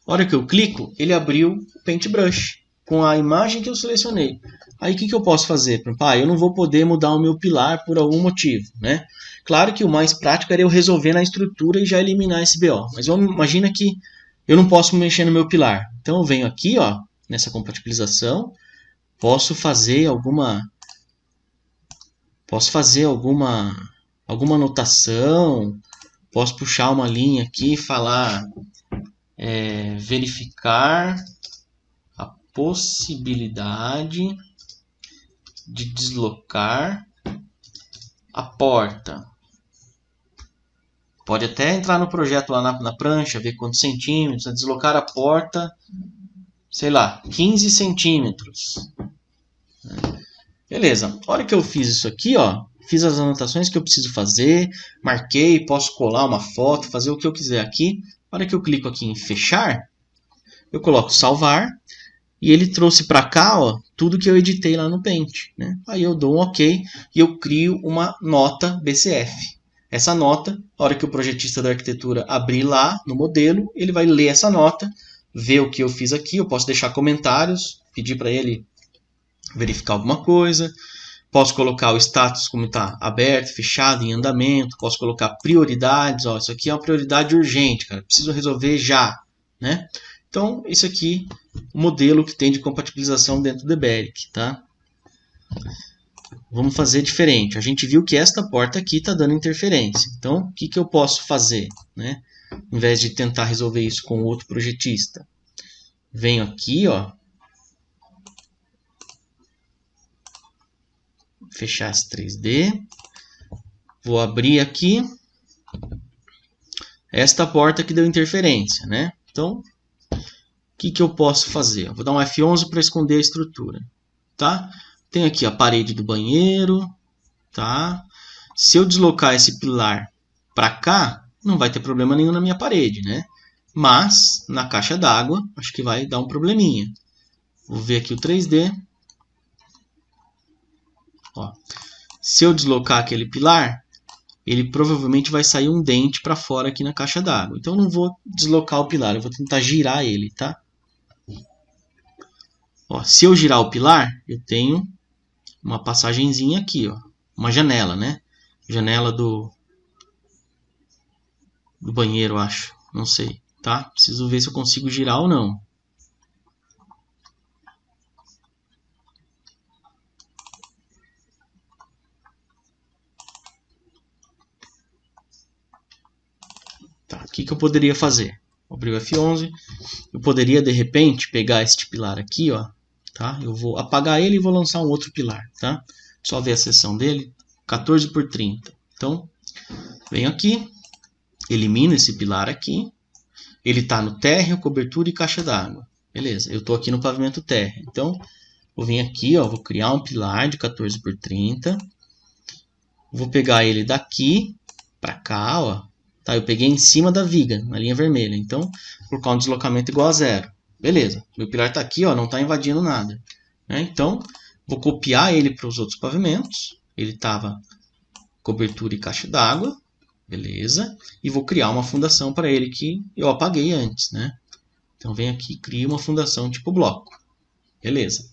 A hora que eu clico, ele abriu o Paintbrush com a imagem que eu selecionei. Aí o que eu posso fazer? Eu não vou poder mudar o meu pilar por algum motivo, né? Claro que o mais prático era eu resolver na estrutura e já eliminar esse BO. Mas imagina que eu não posso mexer no meu pilar. Então eu venho aqui, ó, nessa compatibilização, posso fazer alguma anotação, posso puxar uma linha aqui e falar verificar a possibilidade de deslocar a porta. Pode até entrar no projeto lá na prancha, ver quantos centímetros, deslocar a porta, sei lá, 15 centímetros. Beleza, a hora que eu fiz isso aqui, ó, fiz as anotações que eu preciso fazer, marquei, posso colar uma foto, fazer o que eu quiser aqui. A hora que eu clico aqui em fechar, eu coloco salvar, e ele trouxe para cá, ó, tudo que eu editei lá no Paint, né? Aí eu dou um OK e eu crio uma nota BCF. Essa nota, a hora que o projetista da arquitetura abrir lá no modelo, ele vai ler essa nota, ver o que eu fiz aqui. Eu posso deixar comentários, pedir para ele verificar alguma coisa. Posso colocar o status como está aberto, fechado, em andamento. Posso colocar prioridades. Ó, isso aqui é uma prioridade urgente, cara. Preciso resolver já, né? Então, isso aqui é o modelo que tem de compatibilização dentro do Eberic, tá? Vamos fazer diferente. A gente viu que esta porta aqui está dando interferência. Então, o que eu posso fazer, né? Em vez de tentar resolver isso com outro projetista. Venho aqui, ó. Fechar esse 3D. Vou abrir aqui. Esta porta que deu interferência, né? Então, o que eu posso fazer? Eu vou dar um F11 para esconder a estrutura, tá? Tem aqui a parede do banheiro, tá? Se eu deslocar esse pilar para cá, não vai ter problema nenhum na minha parede, né? Mas, na caixa d'água, acho que vai dar um probleminha. Vou ver aqui o 3D. Ó. Se eu deslocar aquele pilar, ele provavelmente vai sair um dente para fora aqui na caixa d'água. Então, eu não vou deslocar o pilar, eu vou tentar girar ele, tá? Ó, se eu girar o pilar, eu tenho uma passagenzinha aqui, ó, uma janela, né? Janela do banheiro, acho, não sei, tá? Preciso ver se eu consigo girar ou não. Tá, o que eu poderia fazer? Abri o F11, eu poderia de repente pegar este pilar aqui, ó, tá? Eu vou apagar ele e vou lançar um outro pilar, tá? Só ver a seção dele, 14 por 30. Então, venho aqui, elimino esse pilar aqui. Ele está no térreo, cobertura e caixa d'água. Beleza, eu estou aqui no pavimento térreo. Então, vou vir aqui, ó, vou criar um pilar de 14 por 30. Vou pegar ele daqui para cá, ó. Tá, eu peguei em cima da viga, na linha vermelha. Então, vou colocar um deslocamento igual a 0. Beleza, meu pilar está aqui, ó, não está invadindo nada, né? Então, vou copiar ele para os outros pavimentos. Ele estava cobertura e caixa d'água. Beleza? E vou criar uma fundação para ele que eu apaguei antes, né? Então, venho aqui e crio uma fundação tipo bloco. Beleza.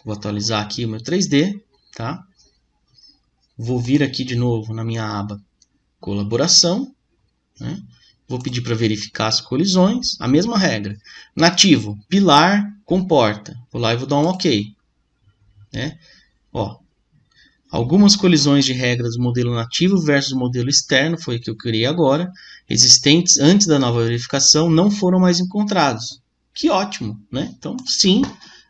Vou atualizar aqui o meu 3D, tá? Vou vir aqui de novo na minha aba colaboração, né? Vou pedir para verificar as colisões, a mesma regra. Nativo, pilar com porta. Vou lá e vou dar um OK. né? Ó, algumas colisões de regras do modelo nativo versus o modelo externo, foi o que eu criei agora, existentes antes da nova verificação, não foram mais encontrados. Que ótimo, né? Então, sim,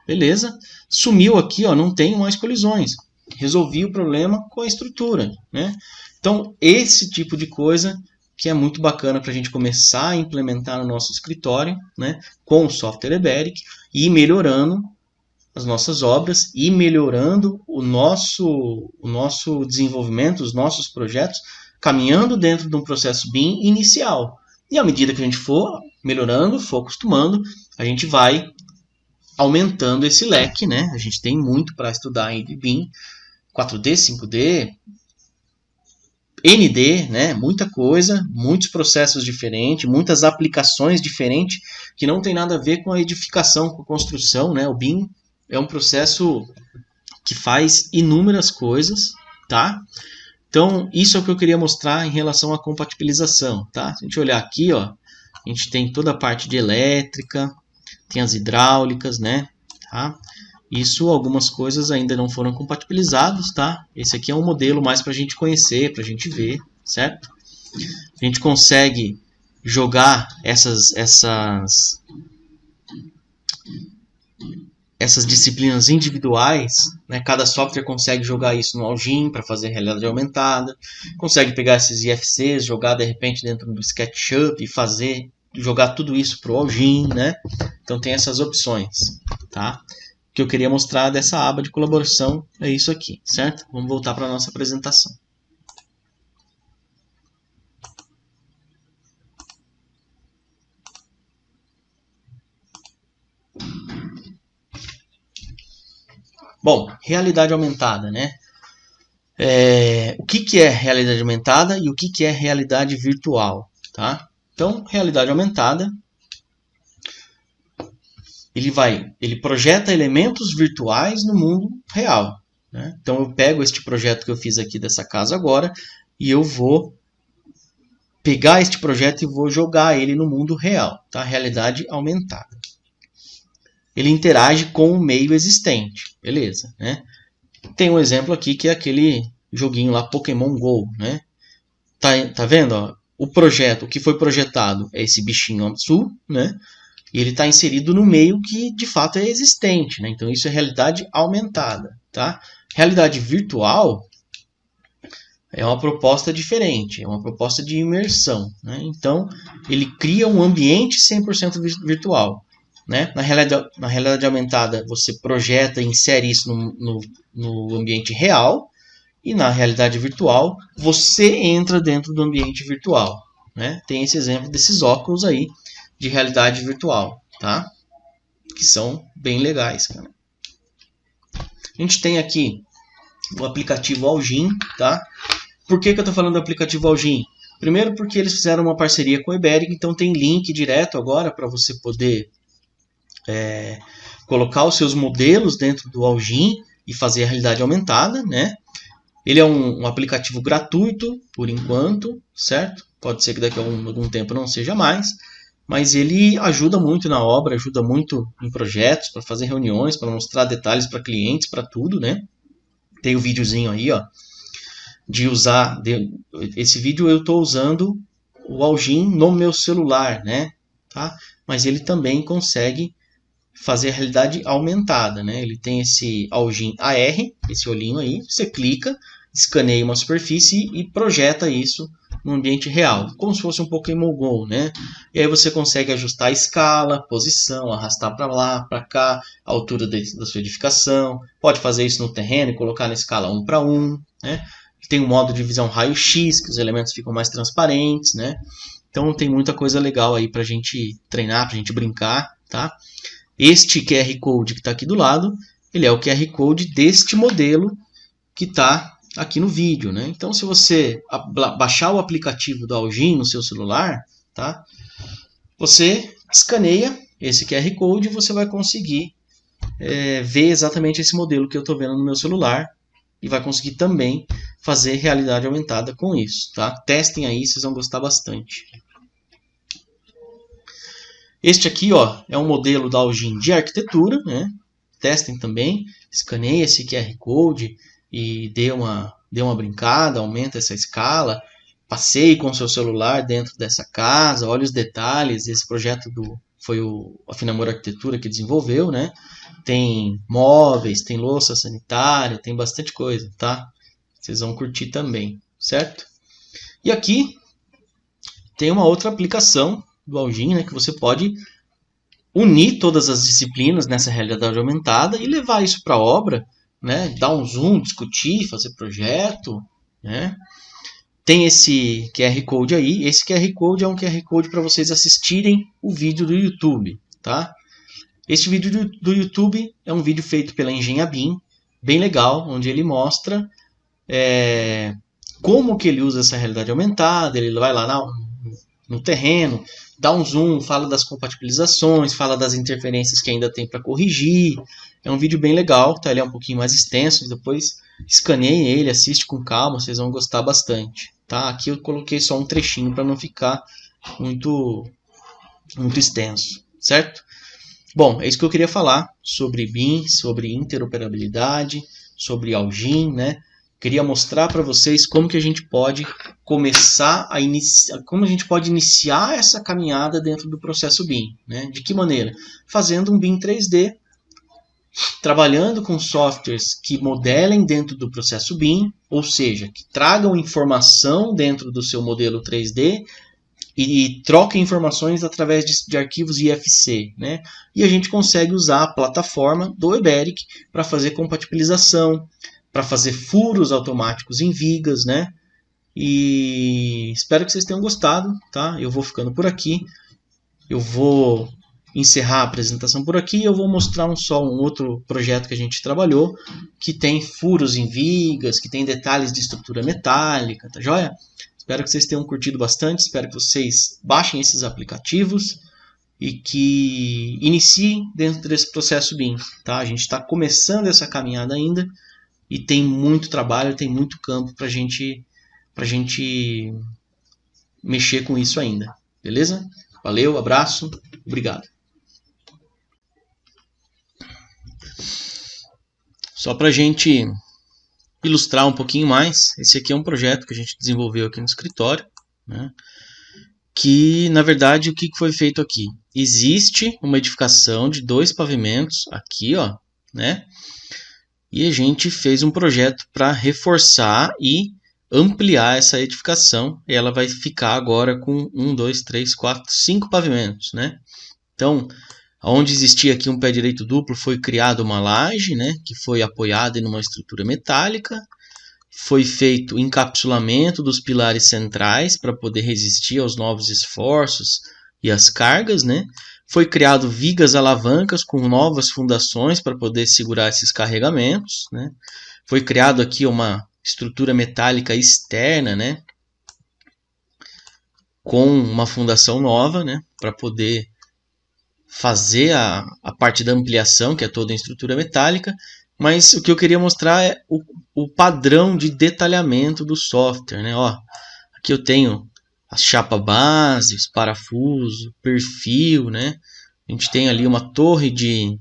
beleza. Sumiu aqui, ó, não tem mais colisões. Resolvi o problema com a estrutura, né? Então, esse tipo de coisa que é muito bacana para a gente começar a implementar no nosso escritório, né? Com o software Eberic e ir melhorando as nossas obras e melhorando o nosso desenvolvimento, os nossos projetos, caminhando dentro de um processo BIM inicial. E à medida que a gente for melhorando, for acostumando, a gente vai aumentando esse leque, né? A gente tem muito para estudar em BIM, 4D, 5D, ND, né? Muita coisa, muitos processos diferentes, muitas aplicações diferentes que não tem nada a ver com a edificação, com a construção, né? O BIM é um processo que faz inúmeras coisas, tá? Então, isso é o que eu queria mostrar em relação à compatibilização, tá? Se a gente olhar aqui, ó, a gente tem toda a parte de elétrica, tem as hidráulicas, né? Tá? Isso, algumas coisas ainda não foram compatibilizadas, tá? Esse aqui é um modelo mais para a gente conhecer, para a gente ver, certo? A gente consegue jogar essas disciplinas individuais, né? Cada software consegue jogar isso no Algin para fazer realidade aumentada, consegue pegar esses IFCs, jogar de repente dentro do SketchUp e jogar tudo isso para o Algin, né? Então tem essas opções, tá? O que eu queria mostrar dessa aba de colaboração é isso aqui, certo? Vamos voltar para a nossa apresentação. Bom, realidade aumentada, né? O que é realidade aumentada e o que é realidade virtual, tá? Então, realidade aumentada, ele projeta elementos virtuais no mundo real, né? Então, eu pego este projeto que eu fiz aqui dessa casa agora e eu vou pegar este projeto e vou jogar ele no mundo real, tá? Realidade aumentada. Ele interage com o meio existente, beleza, né? Tem um exemplo aqui que é aquele joguinho lá, Pokémon GO, né? Tá vendo? Ó? O que foi projetado é esse bichinho azul, né? E ele está inserido no meio que de fato é existente, né? Então isso é realidade aumentada, tá? Realidade virtual é uma proposta diferente, é uma proposta de imersão, né? Então ele cria um ambiente 100% virtual. Né? Na realidade aumentada, você projeta e insere isso no ambiente real, e na realidade virtual, você entra dentro do ambiente virtual. Né? Tem esse exemplo desses óculos aí de realidade virtual, tá? Que são bem legais. Cara. A gente tem aqui o aplicativo Algin. Tá? Por que eu estou falando do aplicativo Algin? Primeiro porque eles fizeram uma parceria com o Eberic, então tem link direto agora para você poder colocar os seus modelos dentro do Algin e fazer a realidade aumentada, né? Ele é um aplicativo gratuito, por enquanto, certo? Pode ser que daqui a algum tempo não seja mais, mas ele ajuda muito na obra, ajuda muito em projetos, para fazer reuniões, para mostrar detalhes para clientes, para tudo, né? Tem o videozinho aí, ó, de usar... Esse vídeo eu estou usando o Algin no meu celular, né? Tá? Mas ele também consegue fazer a realidade aumentada, né? Ele tem esse Algin AR, esse olhinho aí, você clica, escaneia uma superfície e projeta isso no ambiente real, como se fosse um Pokémon GO, né? E aí você consegue ajustar a escala, posição, arrastar para lá, para cá, a altura da sua edificação, pode fazer isso no terreno e colocar na escala 1 para 1, né? Tem um modo de visão raio-x, que os elementos ficam mais transparentes, né? Então tem muita coisa legal aí para a gente treinar, para a gente brincar, tá? Este QR Code que está aqui do lado, ele é o QR Code deste modelo que está aqui no vídeo, né? Então, se você baixar o aplicativo do Algin no seu celular, tá? Você escaneia esse QR Code e você vai conseguir ver exatamente esse modelo que eu estou vendo no meu celular e vai conseguir também fazer realidade aumentada com isso, tá? Testem aí, vocês vão gostar bastante. Este aqui, ó, é um modelo da Algin de arquitetura, né? testem também, escaneie esse QR Code e dê uma brincada, aumenta essa escala, passeie com seu celular dentro dessa casa, olhe os detalhes. Esse projeto foi a Finamor Arquitetura que desenvolveu, né? Tem móveis, tem louça sanitária, tem bastante coisa, tá? Vocês vão curtir também, certo? E aqui tem uma outra aplicação do Algin, né, que você pode unir todas as disciplinas nessa realidade aumentada e levar isso para a obra, né, dar um zoom, discutir, fazer projeto, né? Tem esse QR Code aí. Esse QR Code é um QR Code para vocês assistirem o vídeo do YouTube, tá? Este vídeo do YouTube é um vídeo feito pela Engenhabim, bem legal, onde ele mostra como que ele usa essa realidade aumentada. Ele vai lá no terreno, dá um zoom, fala das compatibilizações, fala das interferências que ainda tem para corrigir. É um vídeo bem legal, tá? Ele é um pouquinho mais extenso, depois escaneie ele, assiste com calma, vocês vão gostar bastante, tá? Aqui eu coloquei só um trechinho para não ficar muito extenso, certo? Bom, é isso que eu queria falar sobre BIM, sobre interoperabilidade, sobre Algin, né? Queria mostrar para vocês como que a gente pode começar como a gente pode iniciar essa caminhada dentro do processo BIM, né? De que maneira? Fazendo um BIM 3D, trabalhando com softwares que modelem dentro do processo BIM, ou seja, que tragam informação dentro do seu modelo 3D e troquem informações através de arquivos IFC, né? E a gente consegue usar a plataforma do Eberic para fazer compatibilização, para fazer furos automáticos em vigas, né? E espero que vocês tenham gostado, tá? Eu vou ficando por aqui. Eu vou encerrar a apresentação por aqui. Eu vou mostrar um outro projeto que a gente trabalhou, que tem furos em vigas, que tem detalhes de estrutura metálica, tá joia? Espero que vocês tenham curtido bastante. Espero que vocês baixem esses aplicativos e que iniciem dentro desse processo BIM, tá? A gente está começando essa caminhada ainda. E tem muito trabalho, tem muito campo para gente mexer com isso ainda. Beleza? Valeu, abraço, obrigado. Só para a gente ilustrar um pouquinho mais, esse aqui é um projeto que a gente desenvolveu aqui no escritório, né? Que, na verdade, o que foi feito aqui? Existe uma edificação de 2 pavimentos aqui, ó, né? E a gente fez um projeto para reforçar e ampliar essa edificação. E ela vai ficar agora com 1, 2, 3, 4, 5 pavimentos, né? Então, onde existia aqui um pé direito duplo, foi criada uma laje, né? Que foi apoiada em uma estrutura metálica. Foi feito o encapsulamento dos pilares centrais para poder resistir aos novos esforços e às cargas, né? Foi criado vigas alavancas com novas fundações para poder segurar esses carregamentos, né? Foi criado aqui uma estrutura metálica externa, né? Com uma fundação nova, né? Para poder fazer a parte da ampliação, que é toda em estrutura metálica. Mas o que eu queria mostrar é o padrão de detalhamento do software, né? Ó, aqui eu tenho a chapa base, os parafusos, perfil, né? A gente tem ali uma torre de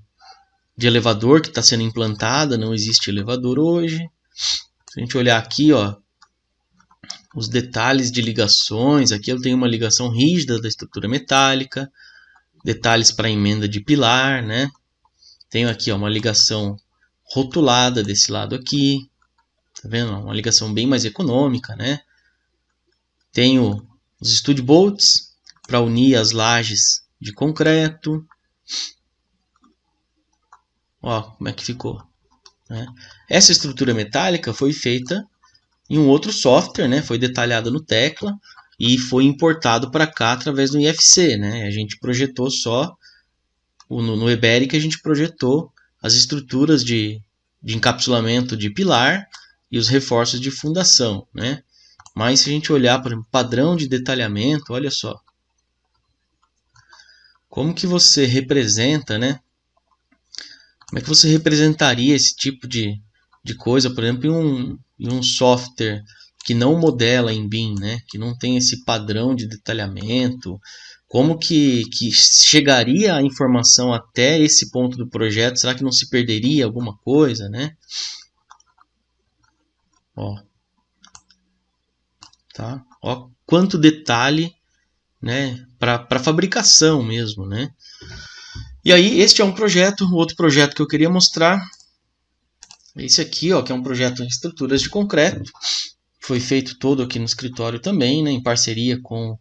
elevador que está sendo implantada, não existe elevador hoje. Se a gente olhar aqui, ó, os detalhes de ligações, aqui eu tenho uma ligação rígida da estrutura metálica, detalhes para emenda de pilar, né? Tenho aqui, ó, uma ligação rotulada desse lado aqui, tá vendo? Uma ligação bem mais econômica, né? Tenho os stud bolts para unir as lajes de concreto. Ó, como é que ficou, né? Essa estrutura metálica foi feita em um outro software, né? Foi detalhada no Tecla e foi importado para cá através do IFC, né? A gente projetou só no Eberic, a gente projetou as estruturas de encapsulamento de pilar e os reforços de fundação, né? Mas se a gente olhar para o padrão de detalhamento, olha só. Como que você representa, né? Como é que você representaria esse tipo de coisa, por exemplo, em um software que não modela em BIM, né? Que não tem esse padrão de detalhamento, como que chegaria a informação até esse ponto do projeto? Será que não se perderia alguma coisa, né? Ó, tá? Ó, quanto detalhe, né? Para fabricação mesmo, né? E aí, este é um projeto, outro projeto que eu queria mostrar. Esse aqui, ó, que é um projeto de estruturas de concreto. Foi feito todo aqui no escritório também, né? Em parceria com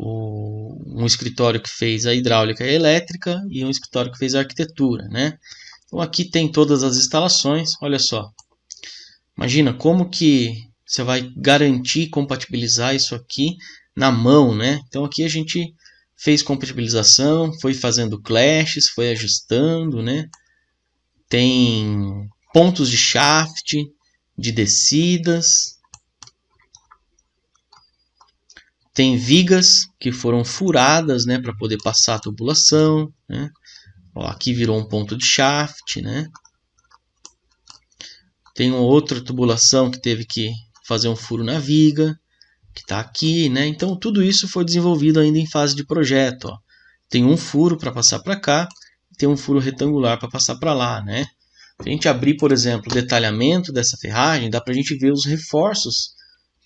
um escritório que fez a hidráulica e a elétrica e um escritório que fez a arquitetura, né? Então aqui tem todas as instalações, olha só. Imagina como que você vai garantir compatibilizar isso aqui na mão, né? Então aqui a gente fez compatibilização, foi fazendo clashes, foi ajustando, né? Tem pontos de shaft, de descidas. Tem vigas que foram furadas, né, para poder passar a tubulação, né? Ó, aqui virou um ponto de shaft, né? Tem uma outra tubulação que teve que fazer um furo na viga, que está aqui, né? Então tudo isso foi desenvolvido ainda em fase de projeto. Ó. Tem um furo para passar para cá, tem um furo retangular para passar para lá, né? Se a gente abrir, por exemplo, o detalhamento dessa ferragem, dá para a gente ver os reforços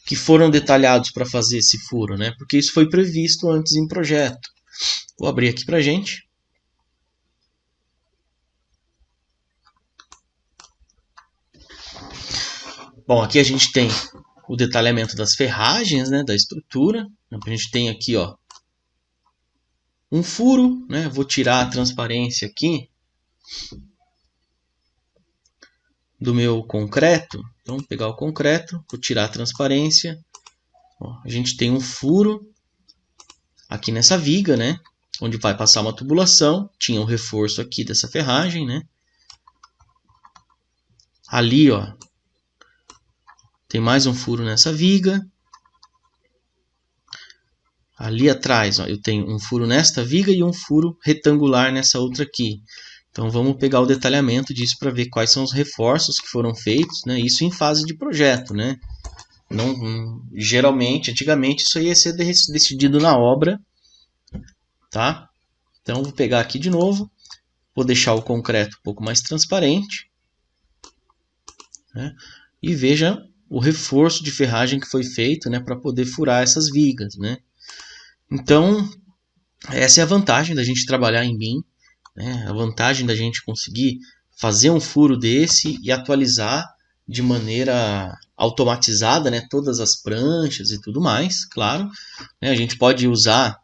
que foram detalhados para fazer esse furo, né? Porque isso foi previsto antes em projeto. Vou abrir aqui para a gente. Bom, aqui a gente tem o detalhamento das ferragens, né, da estrutura. A gente tem aqui, ó, um furo, né? Vou tirar a transparência aqui do meu concreto. Então, vou pegar o concreto, vou tirar a transparência. Ó, a gente tem um furo aqui nessa viga, né? Onde vai passar uma tubulação. Tinha um reforço aqui dessa ferragem, né? Ali, ó, tem mais um furo nessa viga. Ali atrás, ó, eu tenho um furo nesta viga e um furo retangular nessa outra aqui. Então vamos pegar o detalhamento disso para ver quais são os reforços que foram feitos, né? Isso em fase de projeto, né? Não, geralmente, antigamente, isso ia ser decidido na obra, tá? Então vou pegar aqui de novo, vou deixar o concreto um pouco mais transparente, né? E veja o reforço de ferragem que foi feito, né, para poder furar essas vigas, né? Então essa é a vantagem da gente trabalhar em BIM, né? A vantagem da gente conseguir fazer um furo desse e atualizar de maneira automatizada, né, todas as pranchas e tudo mais, claro. Né, a gente pode usar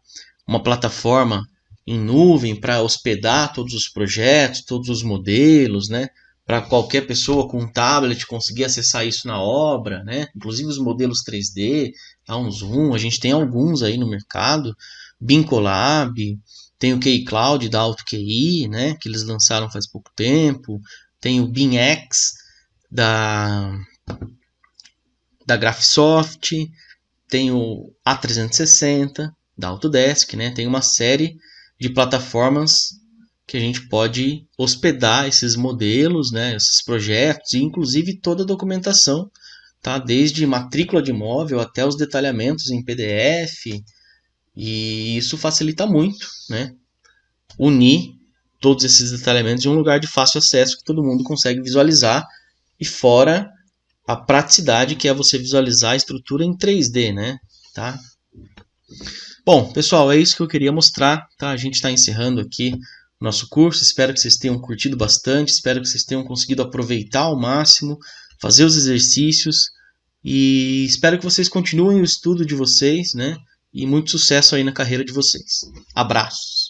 uma plataforma em nuvem para hospedar todos os projetos, todos os modelos, né, para qualquer pessoa com um tablet conseguir acessar isso na obra, né, inclusive os modelos 3D, tá, um Zoom, a gente tem alguns aí no mercado, BIM Collab, tem o QI-Cloud da AutoQI, né, que eles lançaram faz pouco tempo, tem o BIMX da Graphisoft, tem o A360 da Autodesk, né? Tem uma série de plataformas que a gente pode hospedar esses modelos, né? Esses projetos, e inclusive toda a documentação, tá? Desde matrícula de imóvel até os detalhamentos em PDF, e isso facilita muito, né? Unir todos esses detalhamentos em um lugar de fácil acesso que todo mundo consegue visualizar, e fora a praticidade que é você visualizar a estrutura em 3D, né? Tá? Bom, pessoal, é isso que eu queria mostrar, tá? A gente está encerrando aqui o nosso curso, espero que vocês tenham curtido bastante, espero que vocês tenham conseguido aproveitar ao máximo, fazer os exercícios, e espero que vocês continuem o estudo de vocês, né? E muito sucesso aí na carreira de vocês. Abraços!